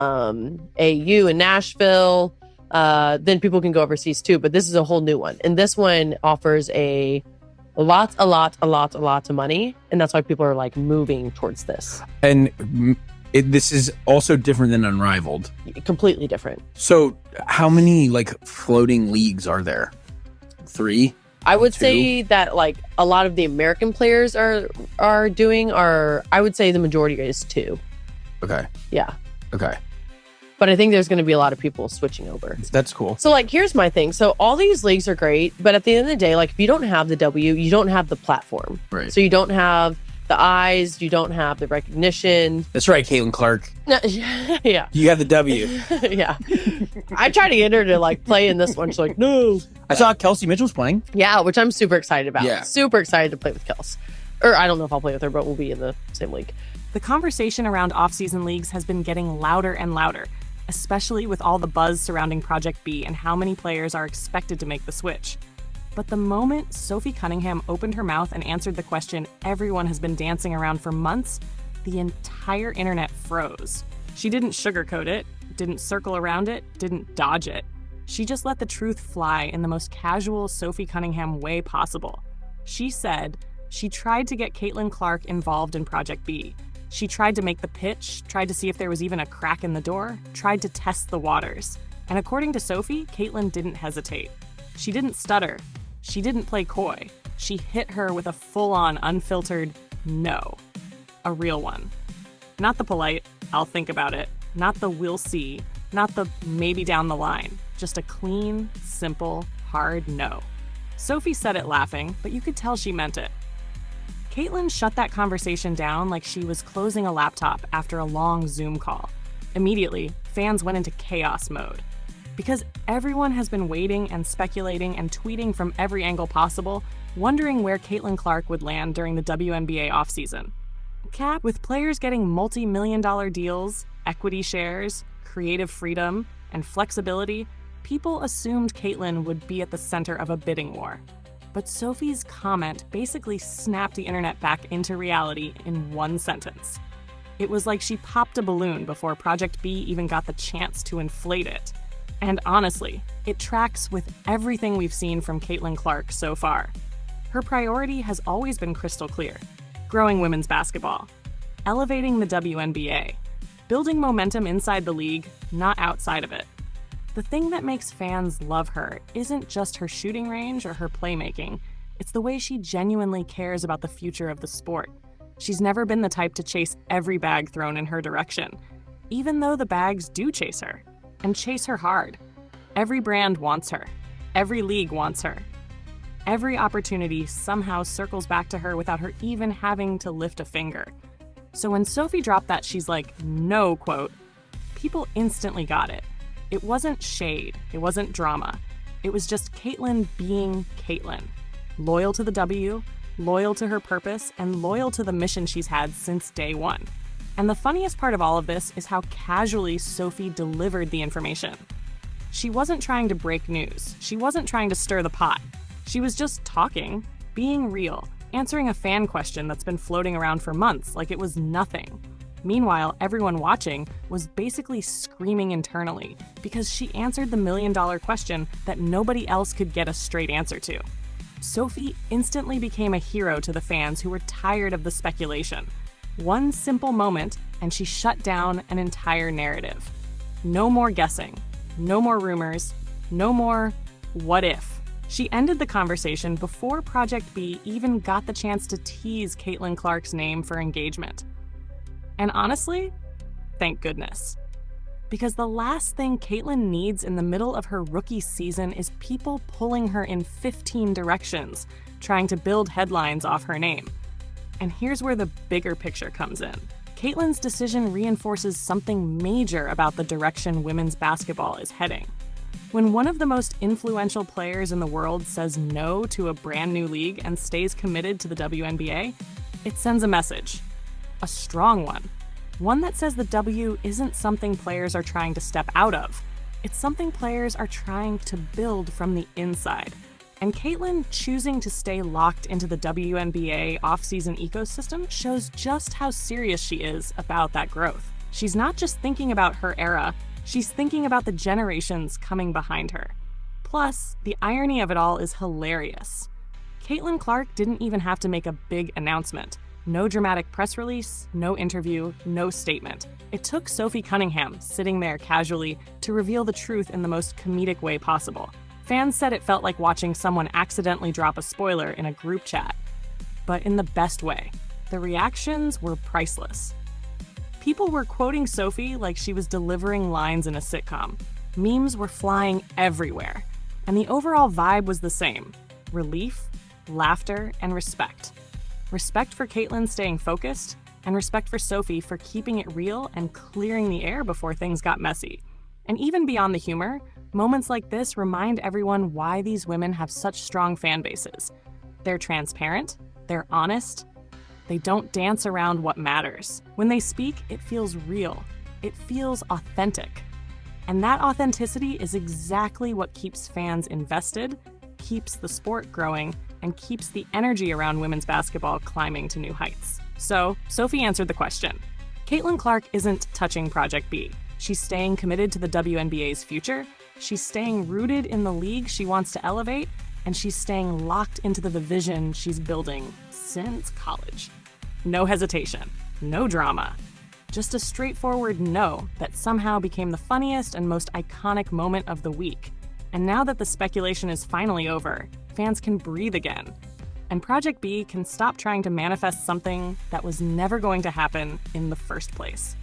AU in Nashville. Then people can go overseas too, but this is a whole new one. And this one offers a lot of money. And that's why people are like moving towards this. And this is also different than Unrivaled. Completely different. So how many like floating leagues are there? 3? I would 2? say that like a lot of the American players are doing, I would say the majority is 2. Okay. Yeah. Okay. But I think there's going to be a lot of people switching over. That's cool. So like, here's my thing. So all these leagues are great, but at the end of the day, like if you don't have the W, you don't have the platform. Right. So you don't have the eyes, you don't have the recognition. That's right, Caitlin Clark. Yeah. You have the W. Yeah. I tried to get her to like play in this one. She's like, no. I saw Kelsey Mitchell's playing. Yeah, which I'm super excited about. Yeah. Super excited to play with Kels. Or I don't know if I'll play with her, but we'll be in the same league. The conversation around off-season leagues has been getting louder and louder, especially with all the buzz surrounding Project B and how many players are expected to make the switch. But the moment Sophie Cunningham opened her mouth and answered the question everyone has been dancing around for months, the entire internet froze. She didn't sugarcoat it, didn't circle around it, didn't dodge it. She just let the truth fly in the most casual Sophie Cunningham way possible. She said she tried to get Caitlin Clark involved in Project B. She tried to make the pitch, tried to see if there was even a crack in the door, tried to test the waters. And according to Sophie, Caitlin didn't hesitate. She didn't stutter. She didn't play coy. She hit her with a full-on, unfiltered no. A real one. Not the polite, I'll think about it. Not the we'll see. Not the maybe down the line. Just a clean, simple, hard no. Sophie said it laughing, but you could tell she meant it. Caitlin shut that conversation down like she was closing a laptop after a long Zoom call. Immediately, fans went into chaos mode. Because everyone has been waiting and speculating and tweeting from every angle possible, wondering where Caitlin Clark would land during the WNBA offseason. Cap, with players getting multi-million-dollar deals, equity shares, creative freedom, and flexibility, people assumed Caitlin would be at the center of a bidding war. But Sophie's comment basically snapped the internet back into reality in one sentence. It was like she popped a balloon before Project B even got the chance to inflate it. And honestly, it tracks with everything we've seen from Caitlin Clark so far. Her priority has always been crystal clear: growing women's basketball, elevating the WNBA, building momentum inside the league, not outside of it. The thing that makes fans love her isn't just her shooting range or her playmaking, it's the way she genuinely cares about the future of the sport. She's never been the type to chase every bag thrown in her direction, even though the bags do chase her. And chase her hard. Every brand wants her. Every league wants her. Every opportunity somehow circles back to her without her even having to lift a finger. So when Sophie dropped that she's like, no quote, people instantly got it. It wasn't shade. It wasn't drama. It was just Caitlin being Caitlin. Loyal to the W, loyal to her purpose, and loyal to the mission she's had since day one. And the funniest part of all of this is how casually Sophie delivered the information. She wasn't trying to break news. She wasn't trying to stir the pot. She was just talking, being real, answering a fan question that's been floating around for months like it was nothing. Meanwhile, everyone watching was basically screaming internally because she answered the million-dollar question that nobody else could get a straight answer to. Sophie instantly became a hero to the fans who were tired of the speculation. One simple moment, and she shut down an entire narrative. No more guessing, no more rumors, no more what if. She ended the conversation before Project B even got the chance to tease Caitlin Clark's name for engagement. And honestly, thank goodness. Because the last thing Caitlin needs in the middle of her rookie season is people pulling her in 15 directions, trying to build headlines off her name. And here's where the bigger picture comes in. Caitlin's decision reinforces something major about the direction women's basketball is heading. When one of the most influential players in the world says no to a brand new league and stays committed to the WNBA, it sends a message. A strong one. One that says the W isn't something players are trying to step out of. It's something players are trying to build from the inside. And Caitlin choosing to stay locked into the WNBA off-season ecosystem shows just how serious she is about that growth. She's not just thinking about her era, she's thinking about the generations coming behind her. Plus, the irony of it all is hilarious. Caitlin Clark didn't even have to make a big announcement. No dramatic press release, no interview, no statement. It took Sophie Cunningham sitting there casually to reveal the truth in the most comedic way possible. Fans said it felt like watching someone accidentally drop a spoiler in a group chat, but in the best way. The reactions were priceless. People were quoting Sophie like she was delivering lines in a sitcom. Memes were flying everywhere, and the overall vibe was the same: relief, laughter, and respect. Respect for Caitlin staying focused, and respect for Sophie for keeping it real and clearing the air before things got messy. And even beyond the humor, moments like this remind everyone why these women have such strong fan bases. They're transparent, they're honest, they don't dance around what matters. When they speak, it feels real, it feels authentic. And that authenticity is exactly what keeps fans invested, keeps the sport growing, and keeps the energy around women's basketball climbing to new heights. So, Sophie answered the question. Caitlin Clark isn't touching Project B. She's staying committed to the WNBA's future, she's staying rooted in the league she wants to elevate, and she's staying locked into the vision she's building since college. No hesitation, no drama. Just a straightforward no that somehow became the funniest and most iconic moment of the week. And now that the speculation is finally over, fans can breathe again. And Project B can stop trying to manifest something that was never going to happen in the first place.